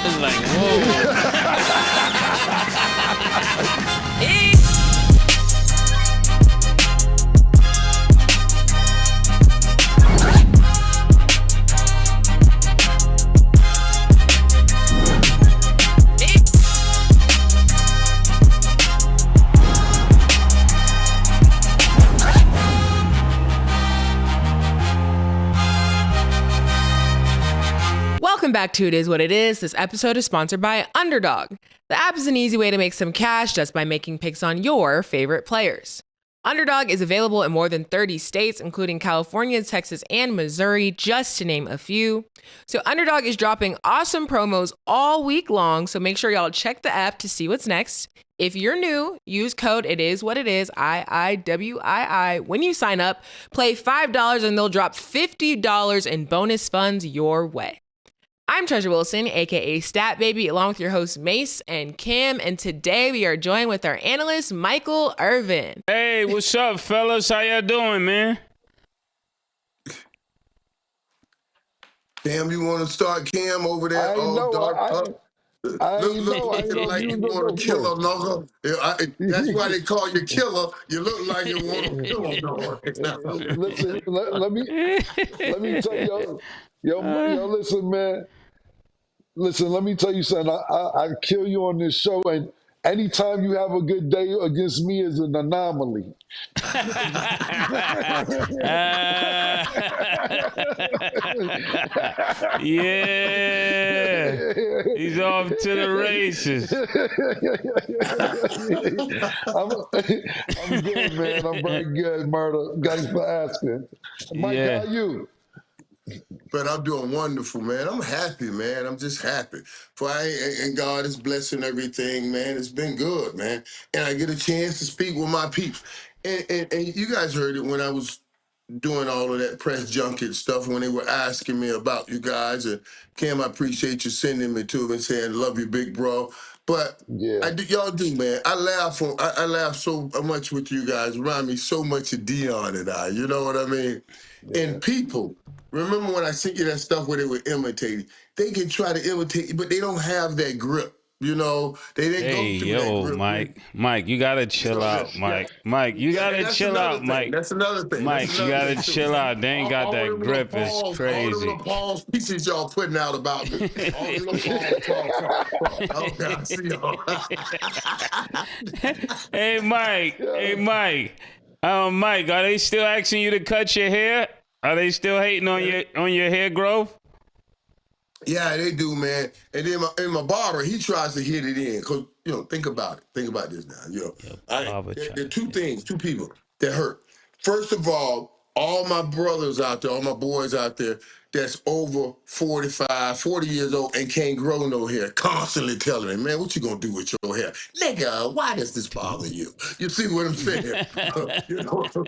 was like, whoa. Welcome back to It Is What It Is. This episode is sponsored by Underdog. The app is an easy way to make some cash just by making picks on your favorite players. Underdog is available in more than 30 states, including California, Texas, and Missouri, just to name a few. So Underdog is dropping awesome promos all week long, so make sure y'all check the app to see what's next. If you're new, use code ITISWHATITIS, IIWII, when you sign up. Play $5 and they'll drop $50 in bonus funds your way. I'm Treasure Wilson, aka Stat Baby, along with your hosts Mase and Kim, and today we are joined with our analyst Michael Irvin. Hey, what's up, fellas? How y'all doing, man? Cam, you want to start Cam over there? Look like you want to kill another. That's why they call you killer. You look like you want to kill another. Listen, let me tell yo, listen, man. Listen, let me tell you something. I kill you on this show, and anytime you have a good day against me is an anomaly. Yeah, he's off to the races. I'm good, man. I'm very good, Murder. Thanks for asking. Mike, how are you? But I'm doing wonderful, man. I'm happy, man. I'm just happy. And God is blessing everything, man. It's been good, man. And I get a chance to speak with my peeps. And you guys heard it when I was doing all of that press junket stuff when they were asking me about you guys. And Cam, I appreciate you sending me to them and saying, love you, big bro. But yeah, y'all do, man. I laugh so much with you guys. Remind me so much of Dion and I. You know what I mean? Yeah. And people, remember when I sent you that stuff where they were imitating? They can try to imitate you, but they don't have that grip. You know, they didn't go through that grip. Mike, you gotta chill out, Mike. Yeah. Mike, you gotta chill out, Mike. That's another thing. Mike, you gotta chill out. They ain't got that grip. It's crazy. All the little pause pieces y'all putting out about me. All the little pause. Okay, I see y'all. Hey, Mike. Mike, are they still asking you to cut your hair? Are they still hating on your hair growth? Yeah, they do, man. And then my barber, he tries to hit it in. Because, think about it. Think about this now. There are two people that hurt. First of all my brothers out there, all my boys out there that's over 45, 40 years old and can't grow no hair, constantly telling me, man, what you gonna do with your hair? Nigga, why does this bother you? You see what I'm saying? You know what I'm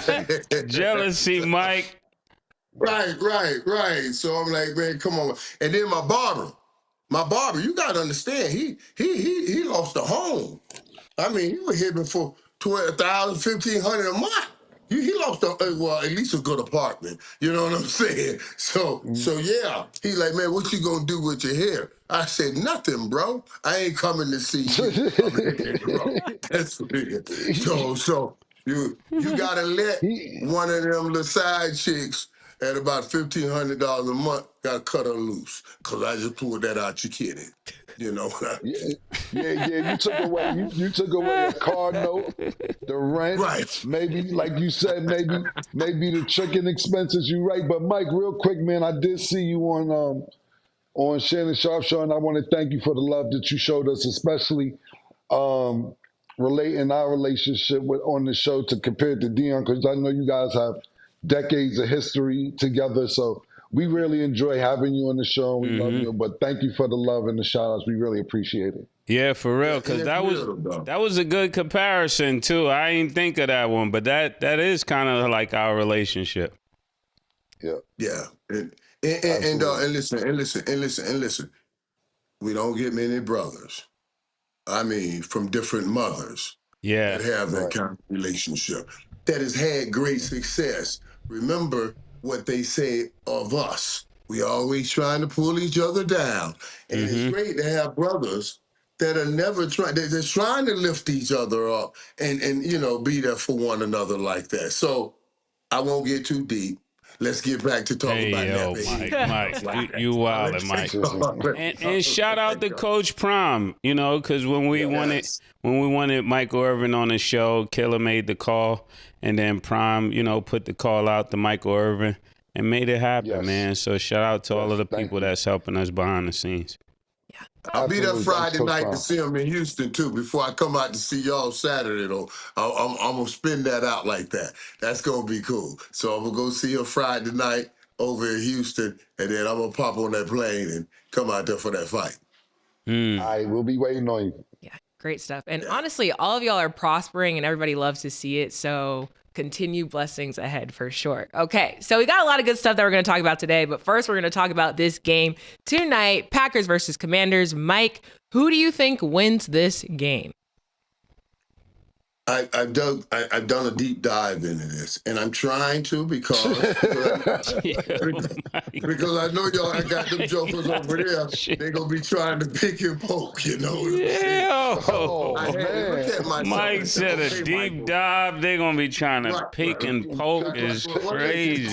saying? Jealousy, Mike. Right. So I'm like, man, come on. And then my barber, you gotta understand, he lost a home. I mean, he was hitting for $12,000, $1,500 a month. He lost at least a good apartment. You know what I'm saying? So yeah, he's like, man, what you gonna do with your hair? I said, nothing, bro. I ain't coming to see you. Bro. That's weird. So you gotta let one of them little side chicks at about $1,500 a month, gotta cut her loose. Cause I just pulled that out your kitty. You know. Yeah. You took away a car note, the rent, right? Maybe, like you said, maybe the chicken expenses. You right, but Mike, real quick, man, I did see you on Shannon Sharp Show, and I want to thank you for the love that you showed us, especially relating our relationship on the show to compare to Dion, because I know you guys have decades of history together, so we really enjoy having you on the show. We love you, but thank you for the love and the shout-outs. We really appreciate it. Yeah, for real, because that was a good comparison, too. I didn't think of that one, but that is kind of like our relationship. Yeah. And listen. We don't get many brothers. I mean, from different mothers that have that kind of relationship, that has had great success. Remember what they say of us. We always trying to pull each other down. And it's great to have brothers that are never trying, they're trying to lift each other up and be there for one another like that. So I won't get too deep. Let's get back to talking about that. Mike, you wildin', Mike. And shout out to Coach Prime, because when we wanted Michael Irvin on the show, Killer made the call, and then Prime, put the call out to Michael Irvin and made it happen, man. So shout out to all of the people that's helping us behind the scenes. I'll be there Friday night to see him in Houston, too, before I come out to see y'all Saturday, though. I'm going to spin that out like that. That's going to be cool. So I'm going to go see him Friday night over in Houston, and then I'm going to pop on that plane and come out there for that fight. All right, we'll be waiting on you. Yeah, great stuff. And honestly, all of y'all are prospering, and everybody loves to see it, so continue blessings ahead for sure. Okay, so we got a lot of good stuff that we're going to talk about today, but first we're going to talk about this game tonight, Packers versus Commanders. Mike, who do you think wins this game? I've done a deep dive into this, and I'm trying to because I know y'all. I got them jokers over there. They're gonna be trying to pick and poke. You know what I'm saying? Mike said a deep dive. They're gonna be trying to pick and poke is crazy.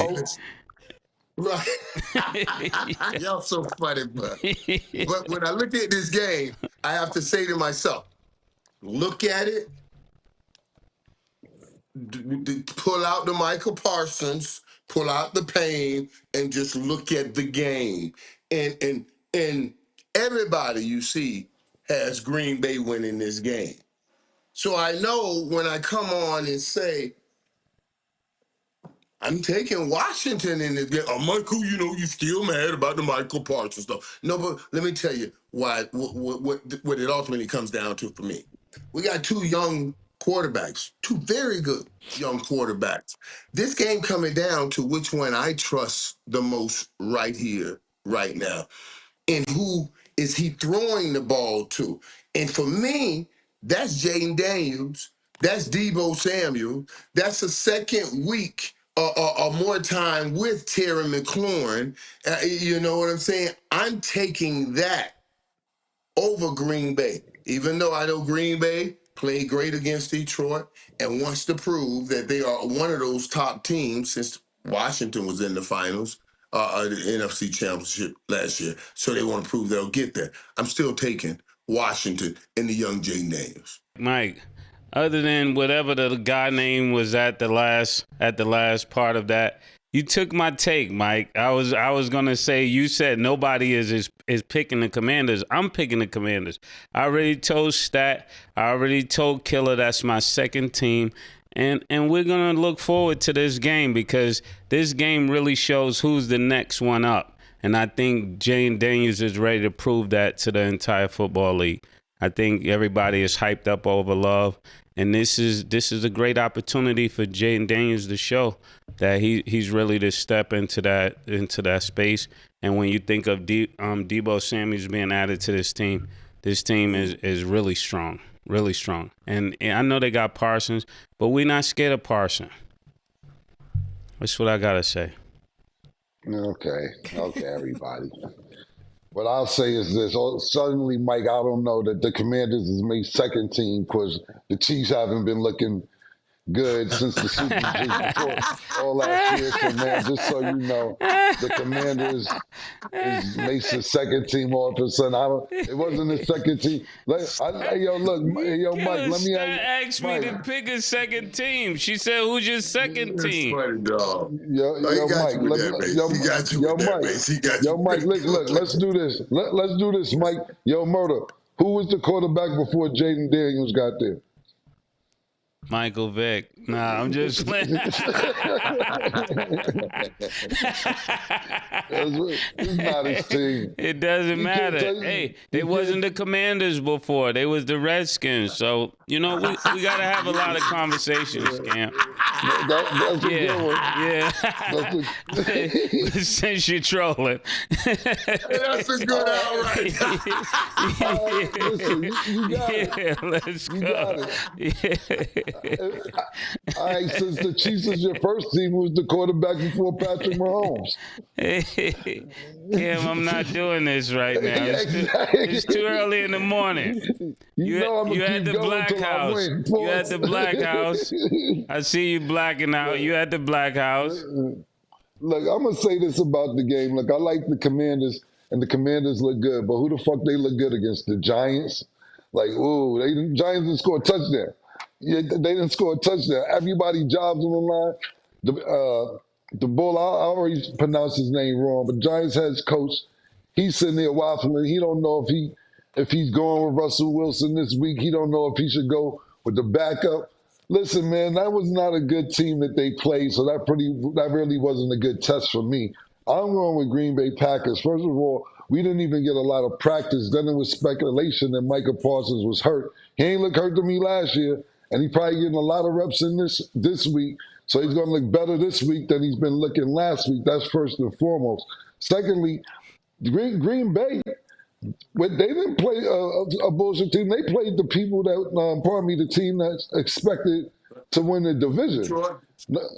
Right. Y'all so funny, but when I look at this game, I have to say to myself, look at it. Pull out the Michael Parsons, pull out the pain, and just look at the game. And everybody you see has Green Bay winning this game. So I know when I come on and say, I'm taking Washington in this game. Oh, Michael, you still mad about the Michael Parsons stuff. No, but let me tell you what it ultimately comes down to for me. We got two young quarterbacks, two very good young quarterbacks. This game coming down to which one I trust the most right here, right now. And who is he throwing the ball to? And for me, that's Jaden Daniels. That's Deebo Samuel. That's a second week or more time with Terry McLaurin. You know what I'm saying? I'm taking that over Green Bay. Even though I know Green Bay played great against Detroit and wants to prove that they are one of those top teams since Washington was in the finals, the NFC Championship last year. So they want to prove they'll get there. I'm still taking Washington and the young Jaden Daniels. Mike, other than whatever the guy name was at the last part of that, you took my take, Mike. I was gonna say, you said nobody is picking the Commanders. I'm picking the Commanders. I already told Stat. I already told Killer that's my second team. And we're gonna look forward to this game because this game really shows who's the next one up. And I think Jaden Daniels is ready to prove that to the entire football league. I think everybody is hyped up over Love. And this is a great opportunity for Jaden Daniels to show that he's really to step into that space. And when you think of Deebo Samuels being added to this team is really strong, really strong. And I know they got Parsons, but we're not scared of Parsons. That's what I gotta say. Okay, everybody. What I'll say is this. Suddenly, Mike, I don't know that the Commanders is made second team because the Chiefs haven't been looking good since the Super Bowl all last year. So, man, just so you know, the Commanders is Mase's second team all of a sudden. It wasn't his second team. Mike, let me ask me to pick a second team. She said, "Who's your second team?" Mike, look, let's do this. Let's do this, Mike. Yo, Murder, who was the quarterback before Jaden Daniels got there? Michael Vick. Nah, I'm just playing. It's not his team. It doesn't matter. Hey, they wasn't the Commanders before. They was the Redskins. So, we got to have a lot of conversations, Cam. That's a good one. Yeah. Since you're trolling. That's a good all right. Listen, you got it. Yeah, let's go. You got it. Yeah. All right, since the Chiefs is your first team, who's the quarterback before Patrick Mahomes? Kim, I'm not doing this right now. It's too early in the morning. You know I'm you gonna at keep the going Black till I House. win. You at the Black House. I see you blacking out. You at the Black House. Look, I'm gonna say this about the game. Look, I like the Commanders, and the Commanders look good, but who the fuck they look good against? The Giants? Like, ooh, Giants didn't score a touchdown. Yeah, they didn't score a touchdown. Everybody jobs on the line. The bull, I already pronounced his name wrong, but Giants head coach, he's sitting there waffling. He don't know if he's going with Russell Wilson this week. He don't know if he should go with the backup. Listen, man, that was not a good team that they played, so that really wasn't a good test for me. I'm going with Green Bay Packers. First of all, we didn't even get a lot of practice. Then there was speculation that Micah Parsons was hurt. He ain't look hurt to me last year, and he probably getting a lot of reps in this week. So he's going to look better this week than he's been looking last week. That's first and foremost. Secondly, Green Bay, they didn't play a bullshit team. They played the people that, the team that's expected to win the division.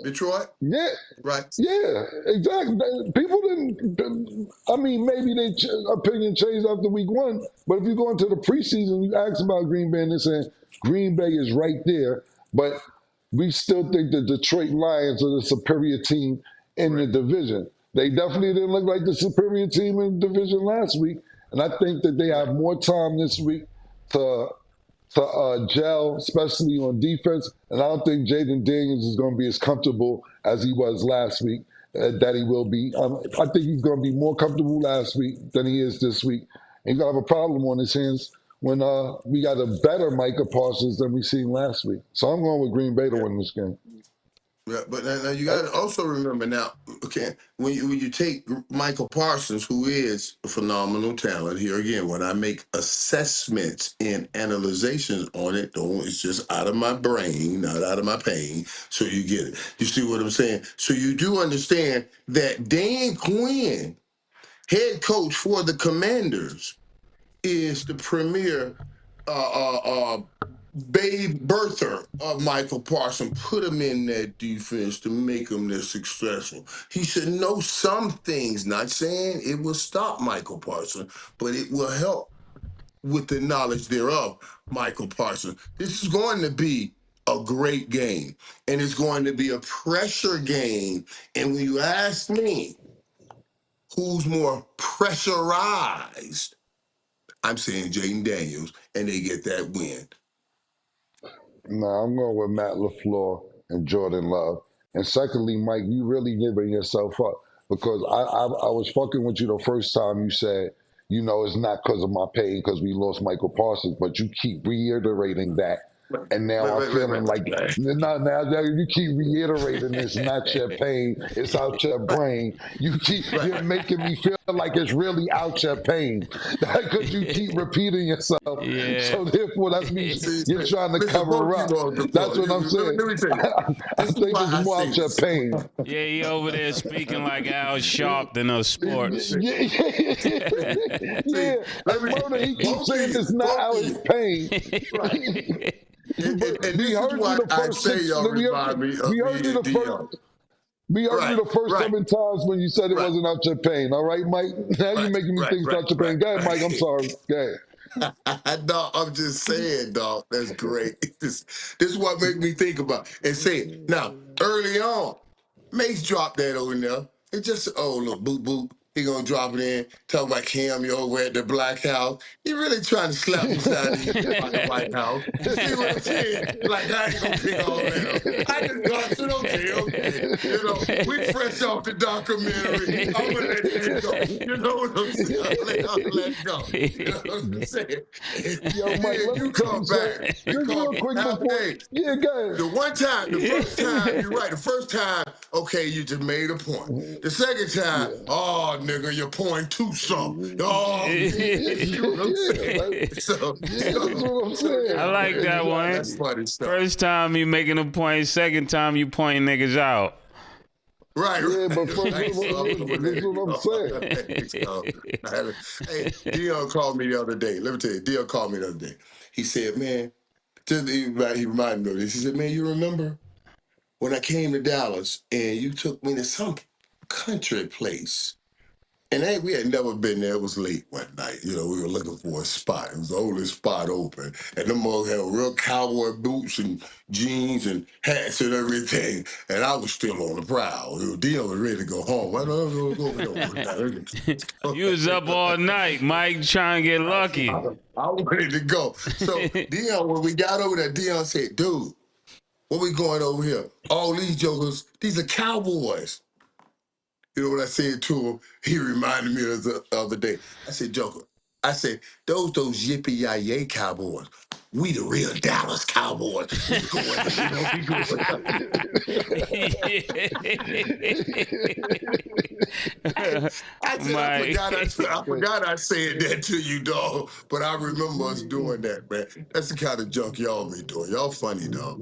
Detroit? Yeah. Right. Yeah, exactly. People didn't, maybe their opinion changed after week one, but if you go into the preseason, you ask about Green Bay and they're saying Green Bay is right there, but we still think the Detroit Lions are the superior team in the division. They definitely didn't look like the superior team in the division last week, and I think that they have more time this week to gel, especially on defense. And I don't think Jaden Daniels is going to be as comfortable as he was last week, that he will be. I think he's going to be more comfortable last week than he is this week. And he's going to have a problem on his hands when we got a better Micah Parsons than we seen last week. So I'm going with Green Bay to win this game. Yeah, but now you got to also remember now, okay, when you take Michael Parsons, who is a phenomenal talent, here again, when I make assessments and analyzations on it, it's just out of my brain, not out of my pain, so you get it. You see what I'm saying? So you do understand that Dan Quinn, head coach for the Commanders, is the premier babe birther of Michael Parsons. Put him in that defense to make him this successful. He should know some things, not saying it will stop Michael Parsons, but it will help with the knowledge thereof, Michael Parsons. This is going to be a great game, and it's going to be a pressure game. And when you ask me who's more pressurized, I'm saying Jaden Daniels, and they get that win. Nah, I'm going with Matt LaFleur and Jordan Love. And secondly, Mike, you really giving yourself up because I was fucking with you the first time you said, it's not because of my pain because we lost Michael Parsons, but you keep reiterating that. And now I'm feeling like, now you keep reiterating this, not your pain, it's out your brain. You're making me feel like it's really out your pain because you keep repeating yourself. Yeah. So therefore, that's me. You're trying to cover up. That's what I'm saying. Let me tell you. I think it's more out your pain. Yeah, he over there speaking like Al Sharpton of sports. Yeah. He keeps saying it's not out his pain. Right. And this We is heard you why the I first say six. y'all remind me of We heard you the first. We heard you the first 7 times when you said it wasn't out your pain. All right, Mike? Now you're making me think it's out your pain. Go ahead, Mike. I'm sorry. Go ahead. No, I'm just saying, dog. That's great. This is what make me think about and say it. Now, early on, Mase dropped that over there. It just, look, boop, boop. He gonna drop it in. Talk about Cam, you over at the Black House. He really trying to slap me side of the White House. You see what I'm saying? Like, I ain't gonna pick all that up. I just got to, okay. We fresh off the documentary. I'm gonna let that go. You know what I'm saying? I'll let it go. You know what I'm saying? Yo, Mike, let me come back. Just real quick before. Yeah, go ahead. The first time, you're right. The first time, okay, you just made a point. The second time, nigga, you're point too something. Oh, you know what I'm saying? So, that's what I'm saying. I like that one. That's funny stuff. First time you making a point, second time you pointing niggas out. Right. Yeah, but first, that's what I'm saying. Hey, Dion called me the other day. Let me tell you, Dion called me the other day. He said, man, he reminded me of this. He said, man, you remember when I came to Dallas and you took me to some country place? And we had never been there. It was late one night. You know, we were looking for a spot. It was the only spot open. And them all had real cowboy boots and jeans and hats and everything. And I was still on the prowl. Dion was ready to go home. I don't know. You was up all night, Mike, trying to get lucky. I was ready to go. So Dion, when we got over there, Dion said, dude, what we going over here? All these jokers, these are cowboys. You know what I said to him? He reminded me of the other day. I said, Joker, I said, those yippee-yi-yay cowboys. We the real Dallas Cowboys. We I forgot I said that to you, dog. But I remember us doing that, man. That's the kind of junk y'all be doing. Y'all funny, dog.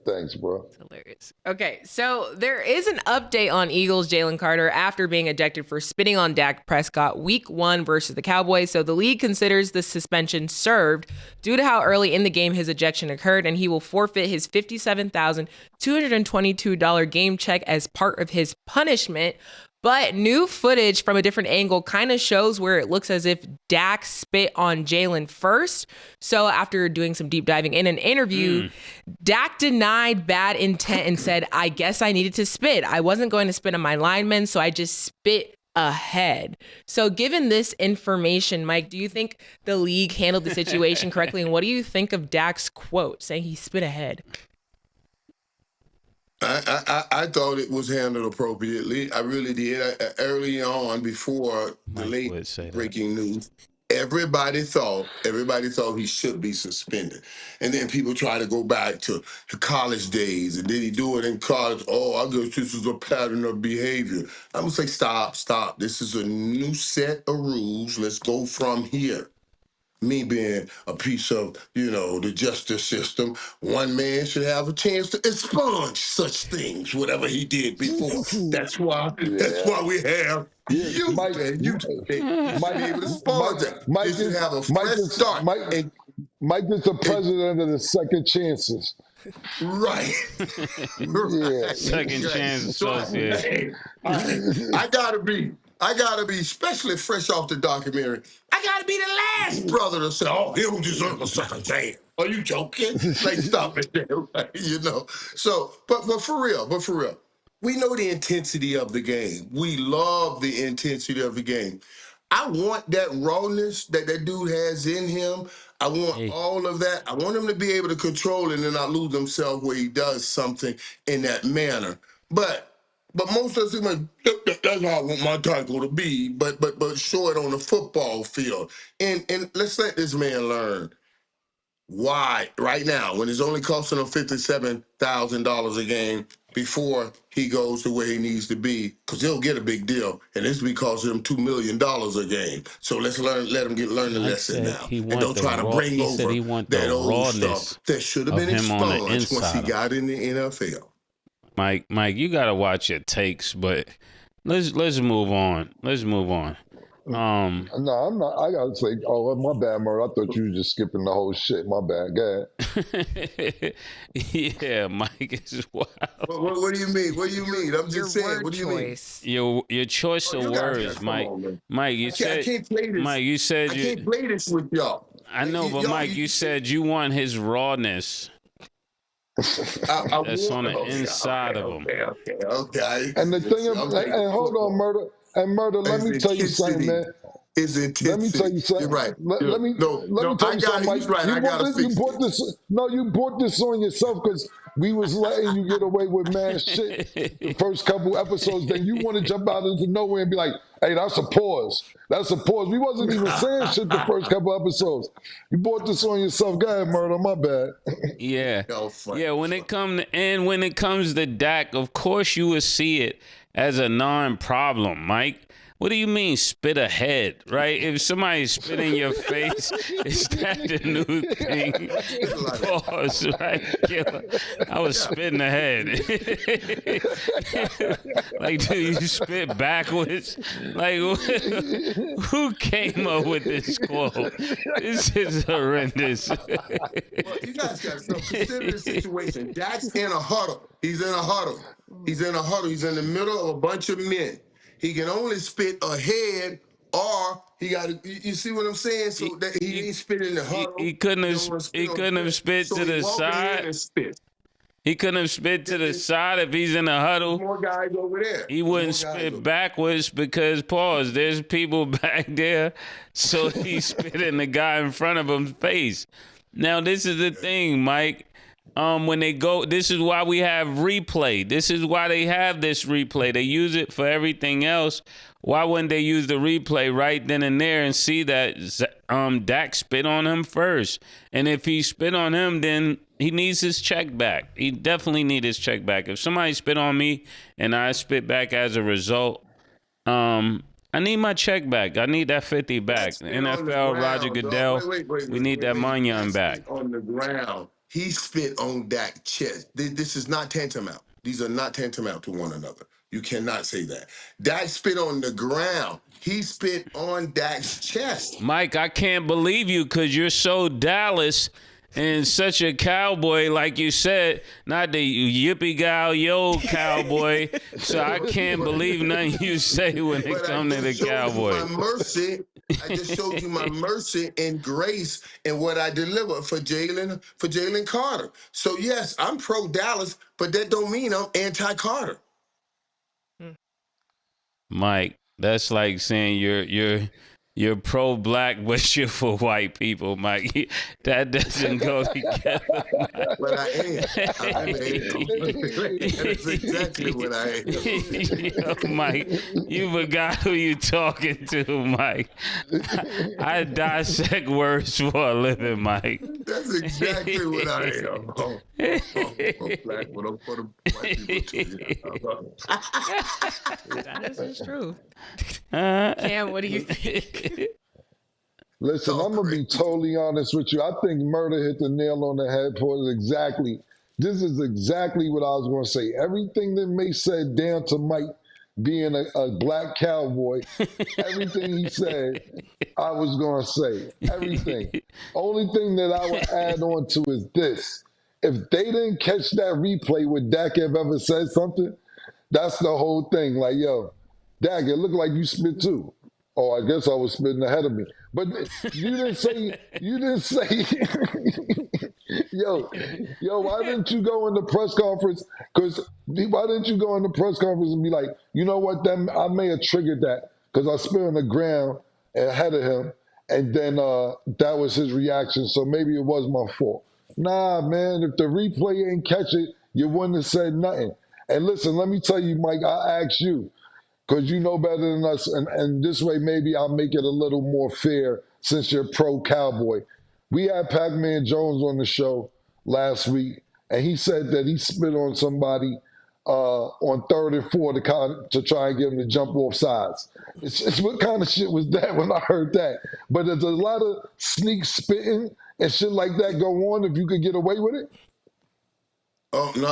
Thanks, bro. It's hilarious. Okay, so there is an update on Eagles' Jalen Carter after being ejected for spitting on Dak Prescott week 1 versus the Cowboys. So the league considers the suspension served due to how early in the game his ejection occurred, and he will forfeit his $57,222 game check as part of his punishment. But new footage from a different angle kind of shows where it looks as if Dak spit on Jalen first. So after doing some deep diving in an interview, Dak denied bad intent and said, I guess I needed to spit. I wasn't going to spit on my linemen, so I just spit ahead. So given this information, Mike, do you think the league handled the situation correctly? And what do you think of Dak's quote saying he spit ahead? I thought it was handled appropriately. I really did. Early on, before the late breaking news, everybody thought he should be suspended. And then people try to go back to college days. And did he do it in college? Oh, I guess this is a pattern of behavior. I'm going to say, stop. This is a new set of rules. Let's go from here. Me being a piece of, the justice system, one man should have a chance to expunge such things, whatever he did before. That's why we have you, Mike, man. You should be able to expunge that. You should have a fresh start. Mike is the president of the second chances. Right. Second chance association. I gotta be, especially fresh off the documentary, I gotta be the last brother to say, oh, he don't deserve a second chance. Are you joking? Like, stop it there, right? So, but for real, we know the intensity of the game. We love the intensity of the game. I want that rawness that dude has in him. I want all of that. I want him to be able to control it and not lose himself where he does something in that manner. But most of us are like, that's how I want my tackle to be. But show it on the football field. And let's let this man learn why right now, when it's only costing him $57,000 a game, before he goes to where he needs to be, because he'll get a big deal, and this will be costing him $2 million a game. So let's let him learn the lesson now, and don't try to bring over that old stuff that should have been expunged once he got in the NFL. Mike, you gotta watch your takes, but let's move on. No, I'm not. I gotta say, oh, my bad, Murder. I thought you were just skipping the whole shit. My bad. Go ahead. Yeah, Mike is wild. What do you mean? I'm just saying. What do you mean? Your choice of words, Mike. Mike, you said. I can't play this. Mike, you said I can't play this with y'all. I know, but Mike, you said you want his rawness. That's on the inside of him. Okay. And the thing, and hold on, Murder. And Murder, let me tell you something, man. Is intensity. Let me tell you something. You're right. Let me tell you something, Mike. Right. You brought this on yourself because we was letting you get away with mad shit the first couple episodes. Then you want to jump out into nowhere and be like, hey, that's a pause. We wasn't even saying shit the first couple episodes. You brought this on yourself. Go ahead, Murder. My bad. Yeah. When it comes to Dak, of course you would see it as a non-problem, Mike. What do you mean spit ahead, right? If somebody spit in your face, is that the new thing? Pause, right? Killer. I was spitting ahead. Like, do you spit backwards? Like, who came up with this quote? This is horrendous. Well, you guys got to consider the situation. Dak's in a huddle. He's in a huddle. He's in a huddle. He's in the middle of a bunch of men. He can only spit ahead, or he got to. You see what I'm saying? So that he ain't spit in the huddle. He couldn't have spit to the side. He couldn't have spit to the side if he's in the huddle. More guys over there. He wouldn't spit backwards because, pause, there's people back there. So he spit in the guy in front of him's face. Now, this is the thing, Mike. When they go, this is why we have replay. This is why they have this replay. They use it for everything else. Why wouldn't they use the replay right then and there and see that Dak spit on him first? And if he spit on him, then he needs his check back. He definitely needs his check back. If somebody spit on me and I spit back as a result, I need my check back. I need that 50 back. NFL, Roger Goodell, we need that money back. On the ground. He spit on Dak's chest. This is not tantamount. These are not tantamount to one another. You cannot say that. Dak spit on the ground. He spit on Dak's chest. Mike, I can't believe you because you're so Dallas and such a cowboy, like you said, not the yippee-gow-yo cowboy. So I can't believe nothing you say when it comes to the Cowboys. My mercy. I just showed you my mercy and grace and what I delivered for Jalen Carter. So yes, I'm pro Dallas, but that don't mean I'm anti Carter. Mike, that's like saying you're pro-black, but you're for white people, Mike. That doesn't go together, Mike. But I am. That's exactly what I am. Yo, Mike, you forgot who you talking to, Mike. I dissect words for a living, Mike. That's exactly what I am. I'm black, but I'm for the white people too. That is true. Cam, what do you think? Listen, I'm going to be totally honest with you. I think Murder hit the nail on the head for it exactly. This is exactly what I was going to say. Everything that Mase said down to Mike being a black cowboy, everything he said, I was going to say. Everything. Only thing that I would add on to is this. If they didn't catch that replay where Dak have ever said something, that's the whole thing. Like, yo, Dak, it looked like you spit too. Oh, I guess I was spitting ahead of me. But you didn't say, yo, why didn't you go in the press conference? Because why didn't you go in the press conference and be like, you know what, I may have triggered that because I spit on the ground ahead of him. And then that was his reaction. So maybe it was my fault. Nah, man, if the replay ain't catch it, you wouldn't have said nothing. And listen, let me tell you, Mike, I asked you, because you know better than us, and this way maybe I'll make it a little more fair since you're pro-cowboy. We had Pac-Man Jones on the show last week, and he said that he spit on somebody on 3rd and 4 to try and get him to jump off sides. It's what kind of shit was that when I heard that? But there's a lot of sneak spitting and shit like that go on if you could get away with it. Oh, no,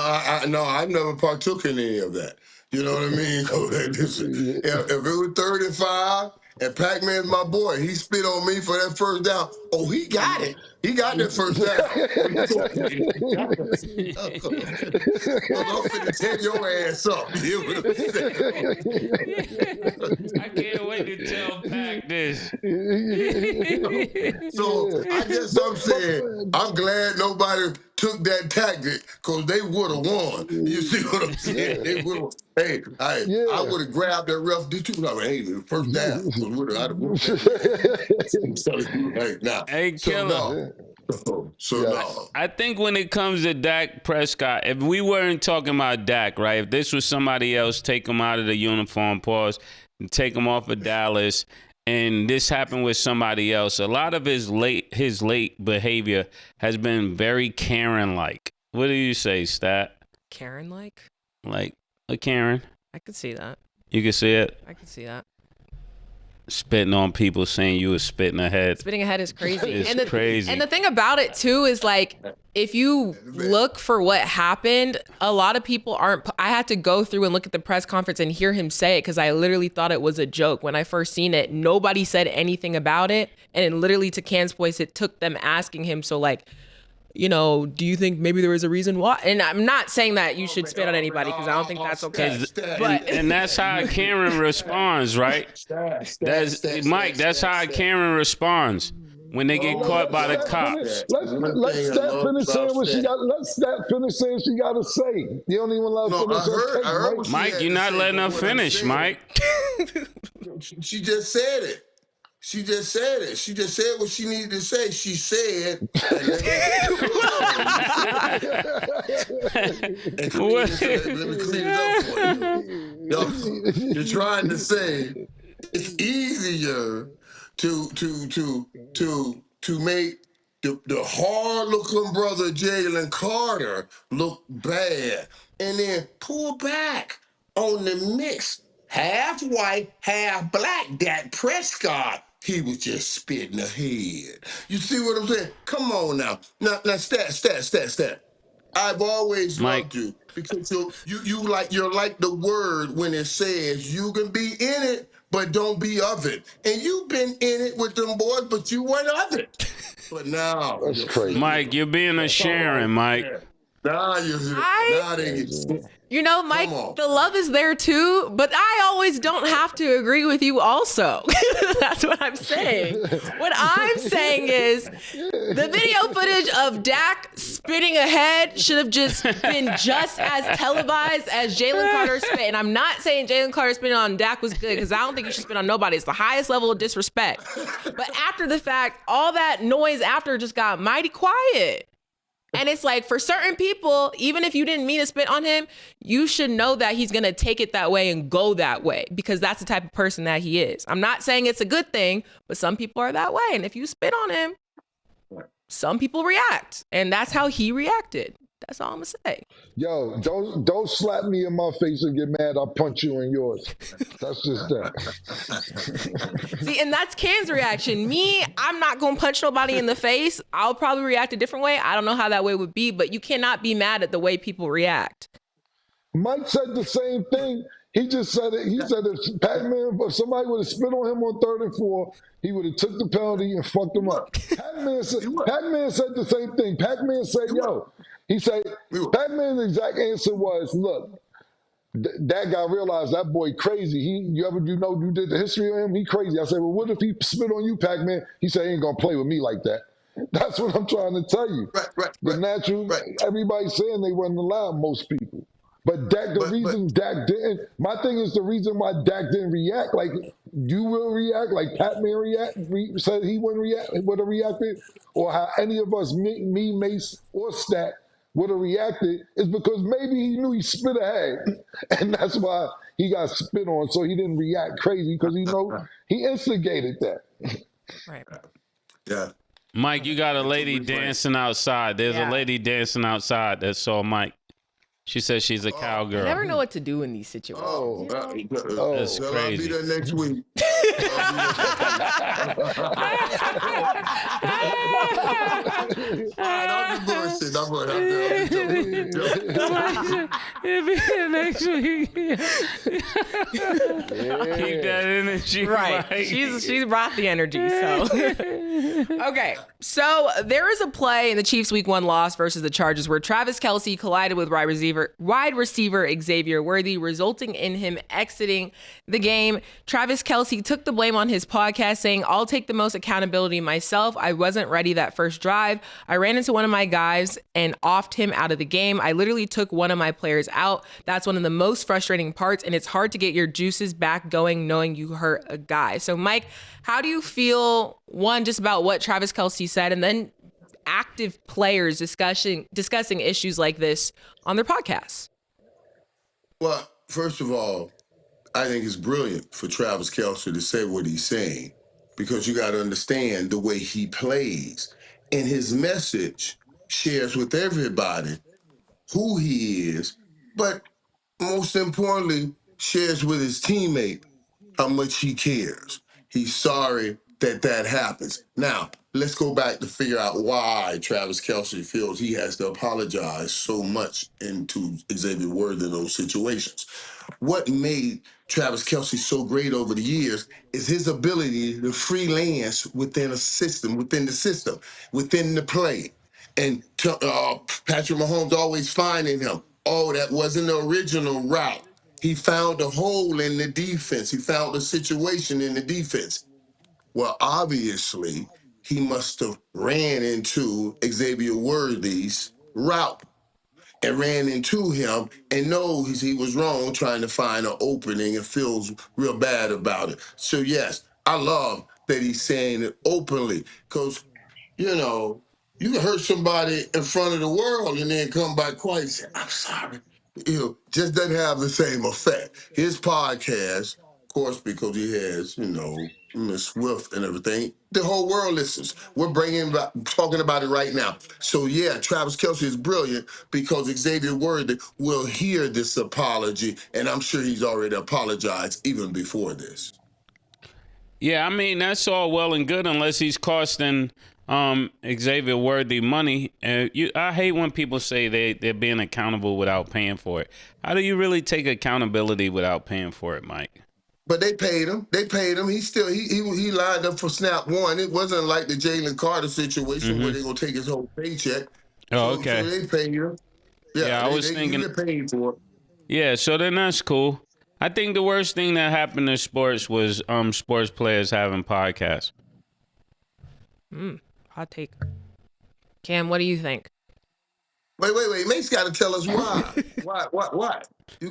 I never partook in any of that. You know what I mean? Listen, if it was 35 and Pac-Man's my boy, he spit on me for that first down. Oh, he got it. He got that first down. I'm finna tear your ass up. You know what I'm saying? I can't wait to tell Pac this. So I guess I'm saying I'm glad nobody took that tactic because they would have won. You see what I'm saying? They would have. Hey, I would have grabbed that ref. Did you know? Hey, first down. Hey, Killer. No. I think when it comes to Dak Prescott, if we weren't talking about Dak, right? If this was somebody else, take him out of the uniform, pause, and take him off of Dallas, and this happened with somebody else, a lot of his late behavior has been very Karen-like. What do you say, Stat? Karen-like? Like a Karen. I could see that. You can see it? I could see that. spitting on people, saying you was spitting ahead. Spitting ahead is crazy. It's crazy. And the thing about it too is like, if you look for what happened, a lot of people aren't. I had to go through and look at the press conference and hear him say it because I literally thought it was a joke. When I first seen it, nobody said anything about it. And it literally, to Can's voice, it took them asking him, so like, you know, do you think maybe there was a reason why? And I'm not saying that you should spit on anybody because I don't think that's okay. But and that's how Cameron responds, right? That's Mike. That's how Cameron responds when they get caught by the cops. Let Stat finish saying what she got. Let Stat finish saying she got to say. You don't even allow her to finish. Mike, you're not letting her finish, Mike. She just said it. She just said it. She just said what she needed to say. She said. Let me clean it up for you. You're trying to say it's easier to make the hard-looking brother Jalen Carter look bad, and then pull back on the mix. Half white, half black, Dak Prescott. He was just spitting ahead. You see what I'm saying? Come on now. Now, stat. I've always loved you because you're like the word when it says you can be in it, but don't be of it. And you've been in it with them boys, but you weren't of it. But now, that's crazy. Mike, you're being a Sharon, Mike. Now you know, Mike, the love is there too, but I always don't have to agree with you also. That's what I'm saying. What I'm saying is the video footage of Dak spitting ahead should have just been just as televised as Jalen Carter spit. And I'm not saying Jalen Carter spitting on Dak was good because I don't think you should spit on nobody. It's the highest level of disrespect. But after the fact, all that noise after just got mighty quiet. And it's like, for certain people, even if you didn't mean to spit on him, you should know that he's going to take it that way and go that way because that's the type of person that he is. I'm not saying it's a good thing, but some people are that way. And if you spit on him, some people react. And that's how he reacted. That's all I'm going to say. Yo, don't slap me in my face and get mad. I'll punch you in yours. That's just that. See, and that's Can's reaction. Me, I'm not going to punch nobody in the face. I'll probably react a different way. I don't know how that way would be, but you cannot be mad at the way people react. Mike said the same thing. He just said it. He said if Pac-Man, if somebody would have spit on him on 3rd and 4, he would have took the penalty and fucked him up. Pac-Man said the same thing. Pac-Man said, yo, he said, Pac-Man's exact answer was, look, that guy realized that boy crazy. You did the history of him? He crazy. I said, well, what if he spit on you, Pac-Man? He said, he ain't going to play with me like that. That's what I'm trying to tell you. Everybody's saying they wasn't allowed, most people. But Dak, Dak didn't, my thing is the reason why Dak didn't react like you will react, like Pat-Man said he would have reacted, or how any of us, me, Mase, or Stat, would have reacted, is because maybe he knew he spit ahead. And that's why he got spit on, so he didn't react crazy, because he instigated that. Right. Yeah. Mike, you got a lady dancing outside. There's a lady dancing outside that saw Mike. She says she's a cowgirl. I never know what to do in these situations. That's crazy. I'll be there next week. I'll be bullshit. It'll be here next week. Keep that energy. Right. She's brought the energy. So okay. So there is a play in the Chiefs' Week 1 loss versus the Chargers where Travis Kelce collided with wide receiver Xavier Worthy, resulting in him exiting the game. Travis Kelce took the blame on his podcast, saying, "I'll take the most accountability myself. I wasn't ready that first drive. I ran into one of my guys and offed him out of the game. I literally took one of my players out. That's one of the most frustrating parts, and it's hard to get your juices back going knowing you hurt a guy." So, Mike, how do you feel, one, just about what Travis Kelce said, and then active players discussing issues like this on their podcasts? Well, first of all, I think it's brilliant for Travis Kelce to say what he's saying, because you got to understand the way he plays. And his message shares with everybody who he is, but most importantly, shares with his teammate how much he cares. He's sorry that happens. Now, let's go back to figure out why Travis Kelce feels he has to apologize so much into Xavier Worthy in those situations. What made Travis Kelce so great over the years is his ability to freelance within a system, within the play. And Patrick Mahomes always finding him. Oh, that wasn't the original route. He found a hole in the defense. He found a situation in the defense. Well, obviously, he must have ran into Xavier Worthy's route and ran into him and knows he was wrong trying to find an opening and feels real bad about it. So, yes, I love that he's saying it openly because, you know, you can hurt somebody in front of the world and then come back quiet and say, I'm sorry. Just doesn't have the same effect. His podcast, of course, because he has, Miss Swift and everything, the whole world listens. We're talking about it right now. So, yeah, Travis Kelce is brilliant because Xavier Worthy will hear this apology, and I'm sure he's already apologized even before this. Yeah, I mean, that's all well and good unless he's costing Xavier Worthy money. I hate when people say they're being accountable without paying for it. How do you really take accountability without paying for it, Mike? But they paid him. He lined up for snap one. It wasn't like the Jalen Carter situation where they're going to take his whole paycheck. Oh, okay. So they paid him. Yeah, I was thinking. You get paid for it. Yeah, so then that's cool. I think the worst thing that happened to sports was sports players having podcasts. Hot take. Cam, what do you think? Wait. Mase got to tell us why. Why?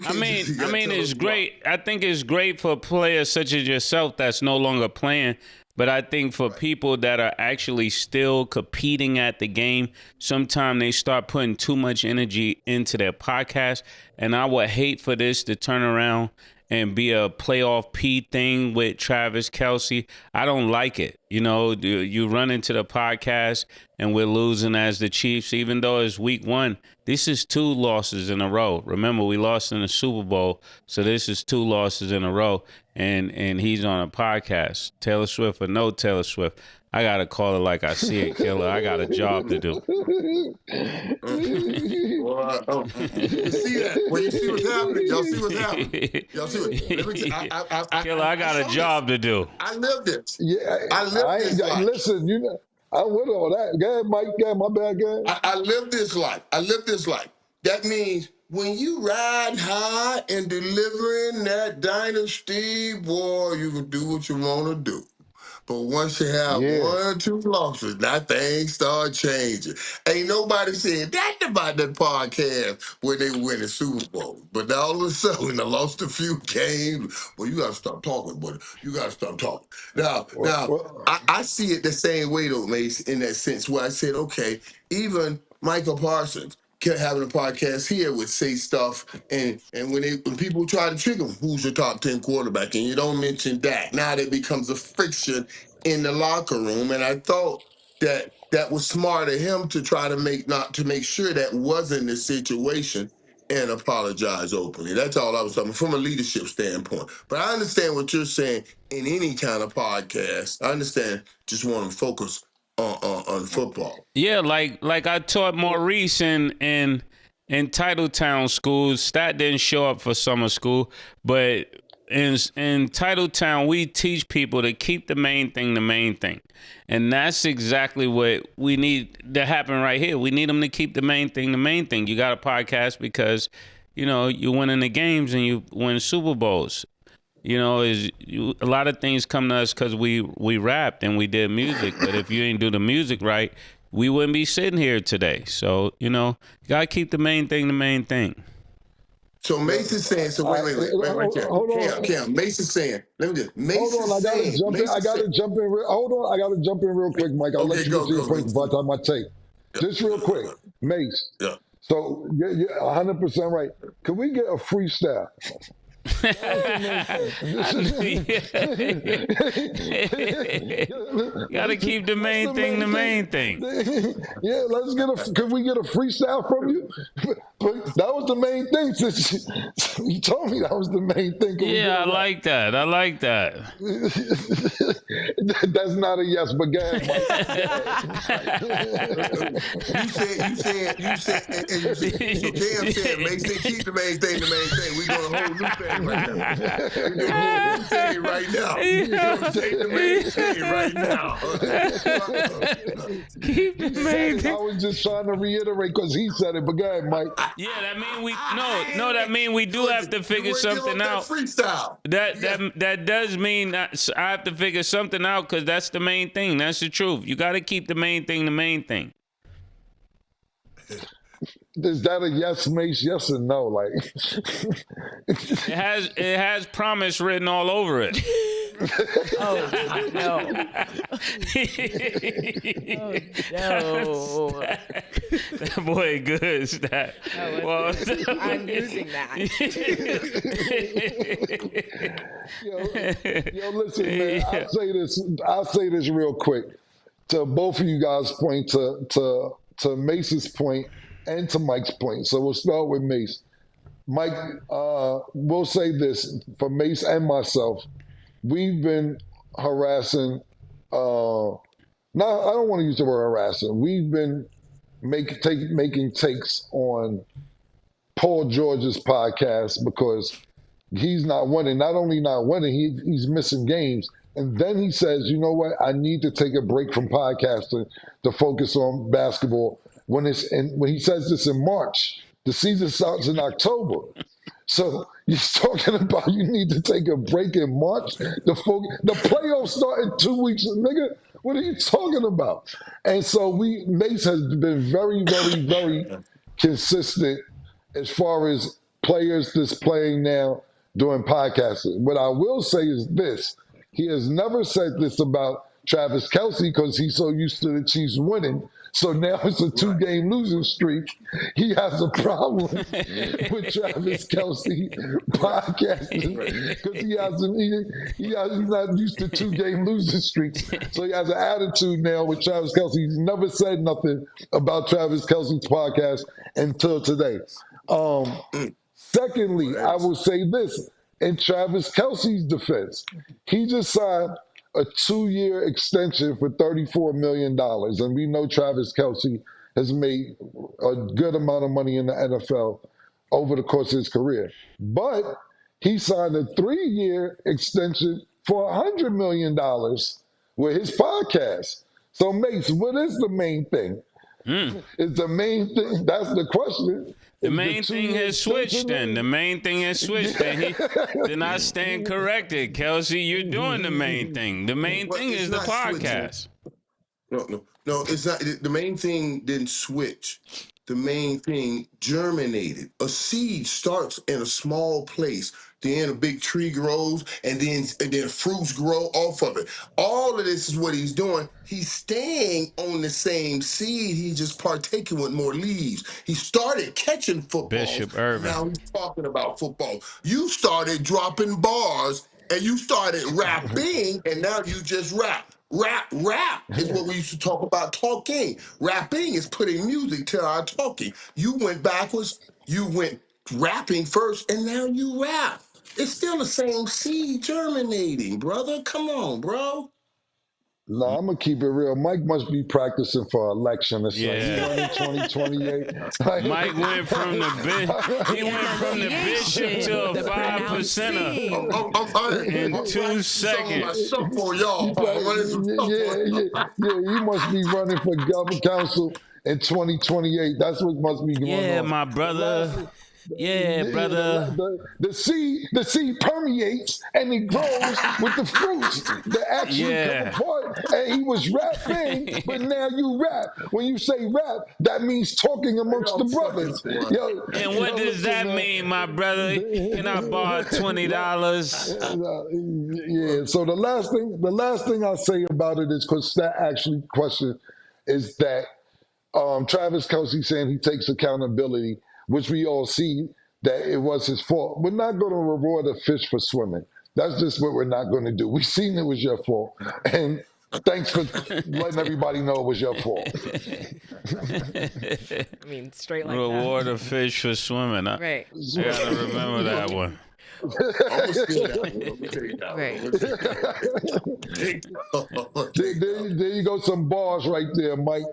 I mean, it's great. I think it's great for players such as yourself that's no longer playing. But I think for people that are actually still competing at the game, sometimes they start putting too much energy into their podcast. And I would hate for this to turn around and be a playoff P thing with Travis Kelce. I don't like it. You run into the podcast and we're losing as the Chiefs, even though it's week 1. This is 2 losses in a row. Remember, we lost in the Super Bowl, so this is 2 losses in a row. And he's on a podcast. Taylor Swift or no Taylor Swift, I got to call it like I see it, Killer. I got a job to do. You see that? When you see what's happening, y'all see what's happening. Y'all see what? Killer, I got a job to do. I lived it. Yeah, I lived this life. Listen, I'm with all that. Go ahead, Mike. Go ahead, my bad, go ahead. I lived this life. That means when you ride high and delivering that dynasty, boy, you can do what you want to do. But once you have 1 or 2 losses, that thing start changing. Ain't nobody saying that about that podcast where they win the Super Bowl. But all of a sudden, they lost a few games. Well, you got to stop talking, buddy. You got to stop talking. Now, I see it the same way, though, Mase, in that sense where I said, okay, even Michael Parsons kept having a podcast here would say stuff, and when people try to trick him, who's your top 10 quarterback, and you don't mention that, now that becomes a friction in the locker room. And I thought that was smart of him to try to make sure that wasn't the situation and apologize openly. That's all I was talking from a leadership standpoint. But I understand what you're saying in any kind of podcast. I understand just want to focus on football. Yeah, like I taught Maurice in Titletown schools. Stat didn't show up for summer school, but in Titletown we teach people to keep the main thing the main thing. And that's exactly what we need to happen right here. We need them to keep the main thing the main thing. You got a podcast because, you're winning the games and you win Super Bowls. A lot of things come to us because we rapped and we did music. But if you ain't do the music right, we wouldn't be sitting here today. So, you got to keep the main thing the main thing. So Mase is saying, wait, right there. Hold on. Cam, Mase is saying, let me just, hold on, I gotta jump in real quick, Mike. I'll let you get to your point by the time I take. Just real quick, Mase. Yeah. So you're 100% right. Can we get a freestyle? Gotta keep the main thing the main thing. Yeah, let's get a. Could we get a freestyle from you? But that was the main thing. Since you told me that was the main thing. Yeah, I like that. I like that. That's not a yes, but go ahead, Mike. Cam said, Mase, keep the main thing the main thing. We doing a whole new thing right now. We doing a whole new thing right now. We gonna take the main thing right now. Keep the main thing. I was just trying to reiterate because he said it, but go ahead, Mike. Yeah, that mean we that mean we do have to figure something out. Freestyle. That does mean that I have to figure something out because that's the main thing. That's the truth. You got to keep the main thing the main thing. Is that a yes, Mase? Yes or no? Like it has promise written all over it. Oh no! Oh no! That boy good. That. Well, I'm using that. yo, listen, man. I'll say this real quick to both of you guys' point, to Mace's point and to Mike's point. So we'll start with Mase. Mike, we'll say this for Mase and myself. We've been harassing. I don't want to use the word harassing. We've been making takes on Paul George's podcast because he's not winning. Not only not winning, he's missing games. And then he says, you know what? I need to take a break from podcasting to focus on basketball. When he says this in March, the season starts in October. So he's talking about you need to take a break in March. The playoffs start in 2 weeks, nigga. What are you talking about? And so Mase has been very, very, very consistent as far as players that's playing now doing podcasting. What I will say is this. He has never said this about Travis Kelce because he's so used to the Chiefs winning. So now it's a 2-game losing streak. He has a problem with Travis Kelce podcasting because he's not used to 2-game losing streaks. So he has an attitude now with Travis Kelce. He's never said nothing about Travis Kelce's podcast until today. Secondly, I will say this in Travis Kelce's defense. He just signed a 2-year extension for $34 million. And we know Travis Kelce has made a good amount of money in the NFL over the course of his career. But he signed a 3-year extension for $100 million with his podcast. So, Mase, what is the main thing? Is the main thing, that's the question. The main thing has switched then. The main thing has switched then. Then I stand corrected. Kelce, you're doing the main thing. The main thing is the podcast. No, it's not. The main thing didn't switch. The main thing germinated. A seed starts in a small place, then a big tree grows, and then fruits grow off of it. All of this is what he's doing. He's staying on the same seed. He's just partaking with more leaves. He started catching football. Bishop Irvin. Now he's talking about football. You started dropping bars, and you started rapping, and now you just rap. Rap is what we used to talk about talking. Rapping is putting music to our talking. You went backwards, you went rapping first, and now you rap. It's still the same seed germinating, brother. Come on, bro. No, I'm gonna keep it real. Mike must be practicing for election or something. Yeah. 2028. Mike went from the bishop to a 5%er in 2 seconds. For y'all. You must be running for government council in 2028. That's what must be going on. Yeah, my brother. Yeah, brother. The seed permeates and it grows with the fruits that actually come apart. And he was rapping, but now you rap. When you say rap, that means talking amongst the brothers. And what does that mean, my brother? Can I borrow $20? Yeah. So the last thing I'll say about it is because that actually question is that Travis Kelce saying he takes accountability, which we all see that it was his fault. We're not going to reward a fish for swimming. That's just what we're not going to do. We seen it was your fault, and thanks for letting everybody know it was your fault. I mean, straight like Reward a fish for swimming. that. Right. I gotta remember that one. I'm gonna steal that one. I'm gonna take that Right. one. There you go, some bars right there, Mike.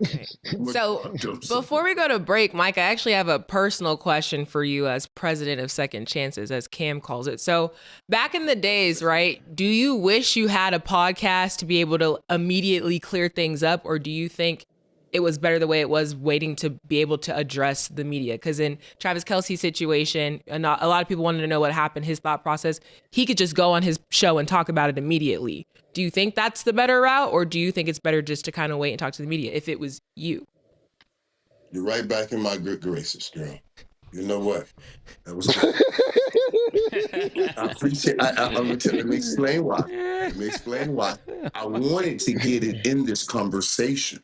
So before we go to break, Mike, I actually have a personal question for you as president of Second Chances, as Cam calls it. So back in the days, right, do you wish you had a podcast to be able to immediately clear things up, or do you think it was better the way it was, waiting to be able to address the media? Because in Travis Kelce's situation, a lot of people wanted to know what happened, his thought process. He could just go on his show and talk about it immediately. Do you think that's the better route, or do you think it's better just to kind of wait and talk to the media if it was you? You're right back in my good graces, girl. You know what? That was good. I appreciate. Let me explain why. Let me explain why. I wanted to get it in this conversation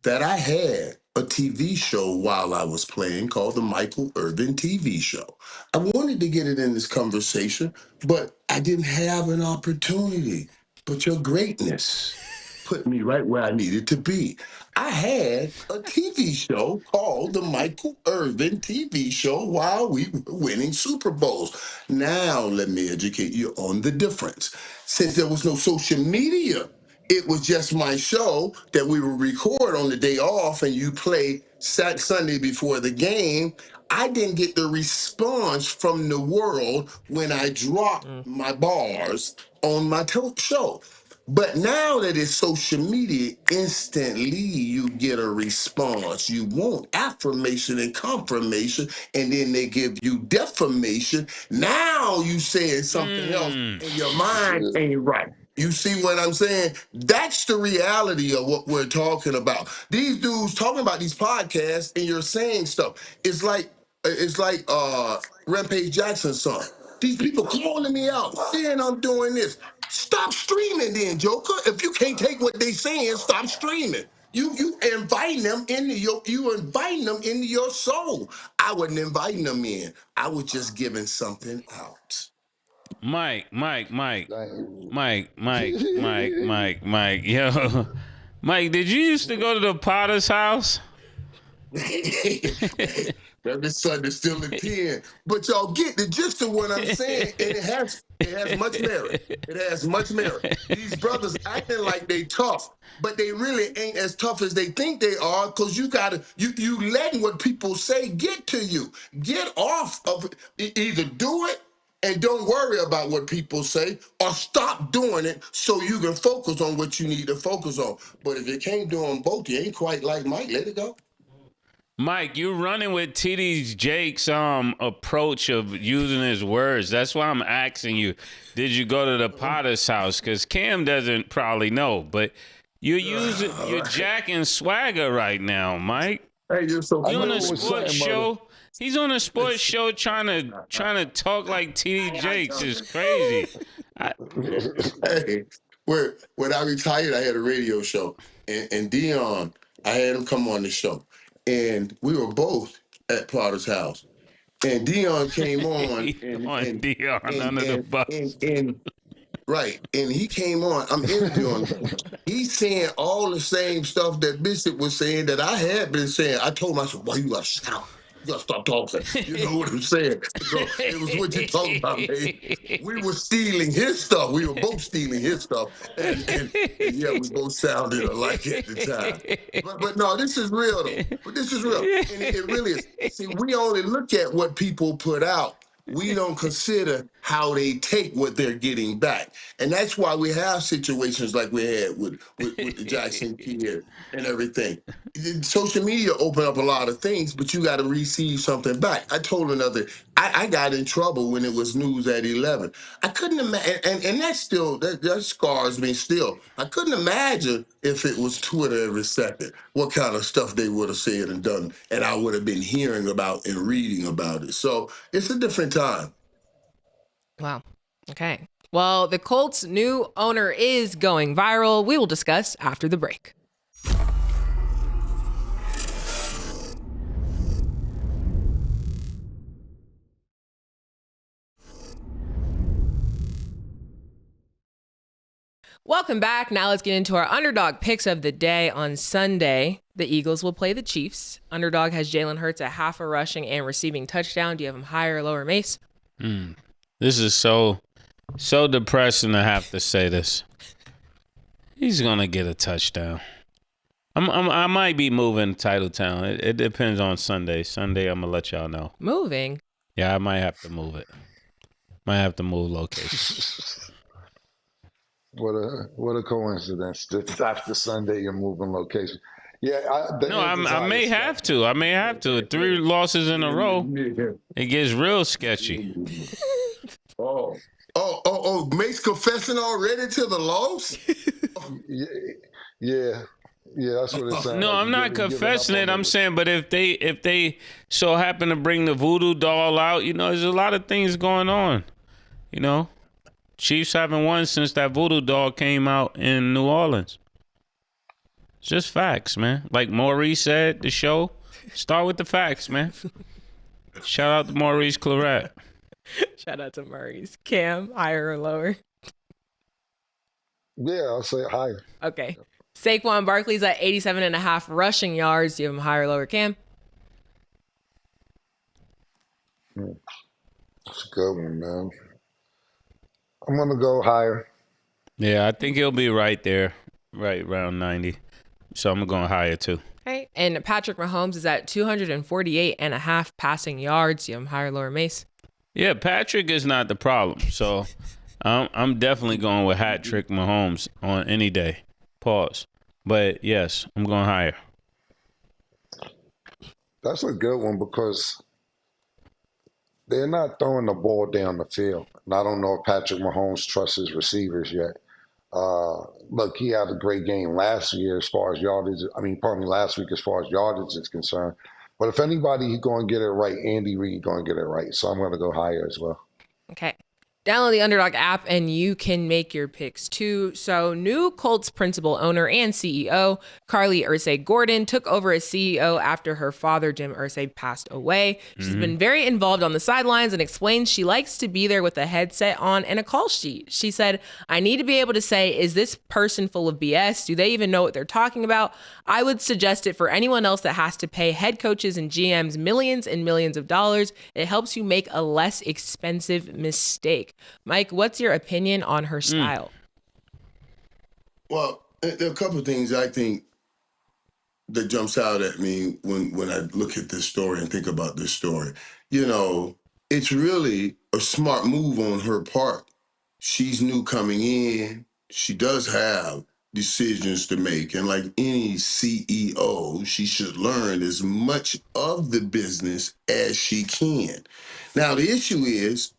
that I had a TV show while I was playing called the Michael Irvin TV show. I wanted to get it in this conversation, but I didn't have an opportunity. But your greatness put me right where I needed to be. I had a TV show called the Michael Irvin TV show while we were winning Super Bowls. Now let me educate you on the difference. Since there was no social media, it was just my show that we would record on the day off and you play Sunday before the game. I didn't get the response from the world when I dropped my bars on my show. But now that it's social media, instantly you get a response. You want affirmation and confirmation, and then they give you defamation. Now you saying something else, and your mind ain't right. You see what I'm saying? That's the reality of what we're talking about. These dudes talking about these podcasts, and you're saying stuff. It's like Rampage Jackson's son. These people calling me out, saying I'm doing this. Stop streaming then, Joker. If you can't take what they saying, stop streaming. You inviting them into your soul. I wasn't inviting them in. I was just giving something out. Mike. Yo, Mike, did you used to go to the Potter's house? That son is still a 10. But y'all get the gist of what I'm saying, and it has much merit. It has much merit. These brothers acting like they tough, but they really ain't as tough as they think they are, because you letting what people say get to you. Get off of it. Either do it and don't worry about what people say, or stop doing it so you can focus on what you need to focus on. But if you can't do them both, you ain't quite like Mike. Let it go. Mike, you're running with TD Jake's approach of using his words. That's why I'm asking you, did you go to the Potter's house? Because Cam doesn't probably know, but you're jacking swagger right now, Mike. Hey, you're so He's on a sports show. He's on a sports show trying to talk like TD Jakes. Is crazy. Hey, when I retired, I had a radio show, and Dion, I had him come on the show. And we were both at Potter's house. And Dion came on. Dion under the bus. Right. And he came on. I'm interviewing him. He's saying all the same stuff that Bishop was saying that I had been saying. I told him, I said, boy, you got to stop. You got to stop talking. You know what I'm saying? So it was what you talking about, man. We were stealing his stuff. We were both stealing his stuff. And yeah, we both sounded alike at the time. But no, this is real, though. But this is real. And it really is. See, we only look at what people put out. We don't consider how they take what they're getting back. And that's why we have situations like we had with the Jackson kid and everything. Social media opened up a lot of things, but you got to receive something back. I told another, I got in trouble when it was news at 11. I couldn't imagine, and that scars me still. I couldn't imagine if it was Twitter every second, what kind of stuff they would have said and done, and I would have been hearing about and reading about it. So it's a different time. Wow. Okay. Well, the Colts' new owner is going viral. We will discuss after the break. Welcome back. Now let's get into our underdog picks of the day. On Sunday, the Eagles will play the Chiefs. Underdog has Jalen Hurts at half a rushing and receiving touchdown. Do you have him higher or lower, Mase? This is so depressing to have to say this. He's gonna get a touchdown. I might be moving Titletown. It depends on Sunday. Sunday, I'm gonna let y'all know. Moving? Yeah, I might have to move it. Might have to move location. What a coincidence. Just after Sunday, you're moving location. Yeah, I may have to. I may have to. 3 losses in a row. It gets real sketchy. Mace confessing already to the loss? Yeah, that's what it sounds No, like. I'm not confessing it. I'm saying, but if they so happen to bring the voodoo doll out, there's a lot of things going on. Chiefs haven't won since that voodoo doll came out in New Orleans. It's just facts, man. Like Maurice said, the show, start with the facts, man. Shout out to Maurice Claret. Shout out to Maurice. Cam, higher or lower? Yeah, I'll say higher. Okay. Saquon Barkley's at 87.5 rushing yards. Do you have him higher or lower, Cam? That's a good one, man. I'm going to go higher. Yeah, I think he'll be right there, right around 90. So I'm going higher too. Okay. And Patrick Mahomes is at 248.5 passing yards. Do you have him higher or lower, Mase? Yeah, Patrick is not the problem. So I'm definitely going with hat trick Mahomes on any day. Pause. But yes, I'm going higher. That's a good one because they're not throwing the ball down the field. And I don't know if Patrick Mahomes trusts his receivers yet. Look, he had a great game last year as far as yardage. Last week as far as yardage is concerned. But if anybody, he's going to get it right. Andy Reid going to get it right. So I'm going to go higher as well. Okay. Download the Underdog app and you can make your picks too. So new Colts principal owner and CEO, Carlie Irsay-Gordon, took over as CEO after her father, Jim Irsay, passed away. She's been very involved on the sidelines and explains she likes to be there with a headset on and a call sheet. She said, I need to be able to say, is this person full of BS? Do they even know what they're talking about? I would suggest it for anyone else that has to pay head coaches and GMs millions and millions of dollars. It helps you make a less expensive mistake. Mike, what's your opinion on her style? Well, there are a couple of things I think that jumps out at me when I look at this story and think about this story. It's really a smart move on her part. She's new coming in. She does have decisions to make. And like any CEO, she should learn as much of the business as she can. Now, the issue is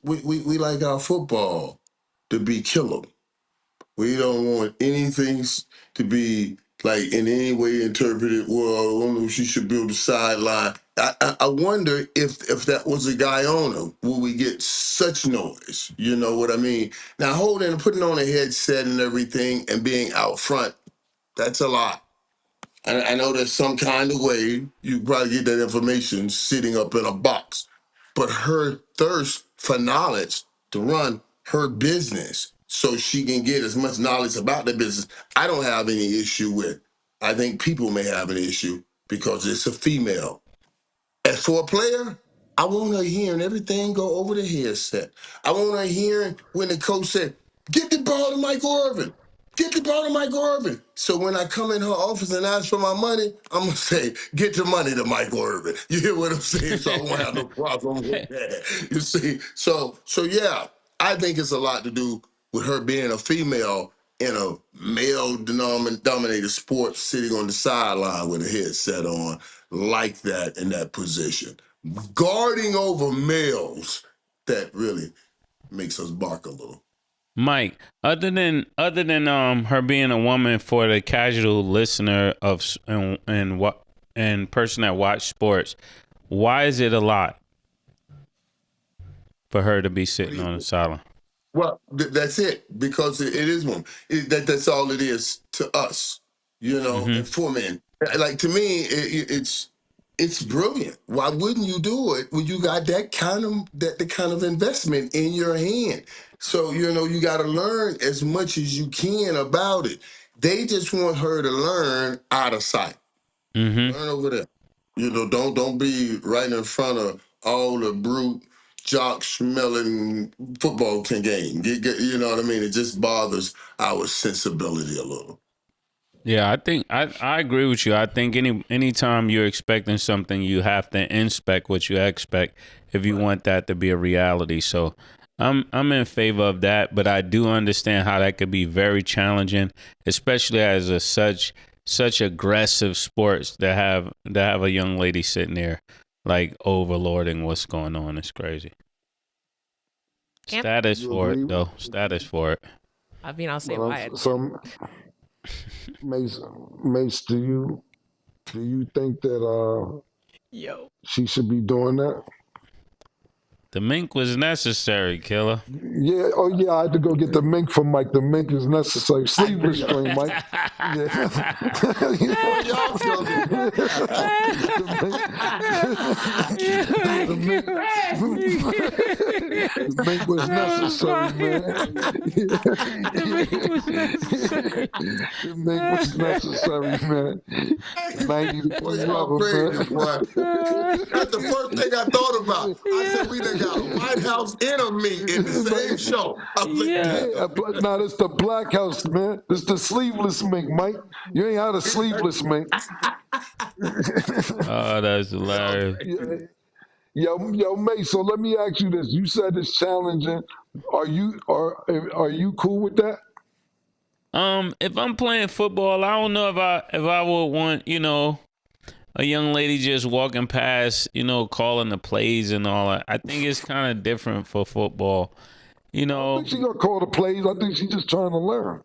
we like our football to be killer. We don't want anything to be like in any way interpreted. Well, I don't know if she should build a sideline. I wonder if that was a guy owner, will we get such noise? You know what I mean? Now holding and putting on a headset and everything and being out front, that's a lot. I know there's some kind of way you probably get that information sitting up in a box. But her thirst for knowledge to run her business so she can get as much knowledge about the business, I don't have any issue with. I think people may have an issue because it's a female. As for a player, I want her hearing everything go over the headset. I want her hearing when the coach said, get the ball to Michael Irvin. Get the ball to Michael Irvin. So when I come in her office and ask for my money, I'm going to say, get the money to Michael Irvin. You hear what I'm saying? So I won't have no problem with that. You see? So yeah, I think it's a lot to do with her being a female in a male-dominated sport sitting on the sideline with a headset on like that in that position. Guarding over males, that really makes us bark a little. Mike, other than her being a woman, for the casual listener and person that watch sports, why is it a lot for her to be sitting on the sideline? Well, that's it, because it is one. That's all it is to us, and for men. Like, to me, it's it's brilliant. Why wouldn't you do it when you got the kind of investment in your hand? So you got to learn as much as you can about it. They just want her to learn out of sight. Mm-hmm. Learn over there. Don't be right in front of all the brute jock smelling football game. You know what I mean? It just bothers our sensibility a little. Yeah, I think I agree with you. I think anytime you're expecting something, you have to inspect what you expect if you want that to be a reality. So I'm in favor of that, but I do understand how that could be very challenging, especially as such aggressive sports that have a young lady sitting there like overlording what's going on. It's crazy. Status for it though. Status for it. I mean, I'll say why. So, Mase, do you think that she should be doing that? The mink was necessary, killer. Yeah. Oh, yeah. I had to go get the mink from Mike. The mink is necessary. Sleeveless string, Mike. Yeah. The mink was necessary, man. The mink was necessary, man. 90 Crazy, boy. That's the first thing I thought about. I said we done got a White House and a mink in the same show. No, it's the Black House, man. It's the sleeveless mink, Mike. You ain't had a sleeveless mink. Oh, that's hilarious. Yo, Mase. So let me ask you this: you said it's challenging. Are you cool with that? If I'm playing football, I don't know if I would want a young lady just walking past, calling the plays and all that. I think it's kind of different for football. I don't think she's gonna call the plays. I think she's just trying to learn.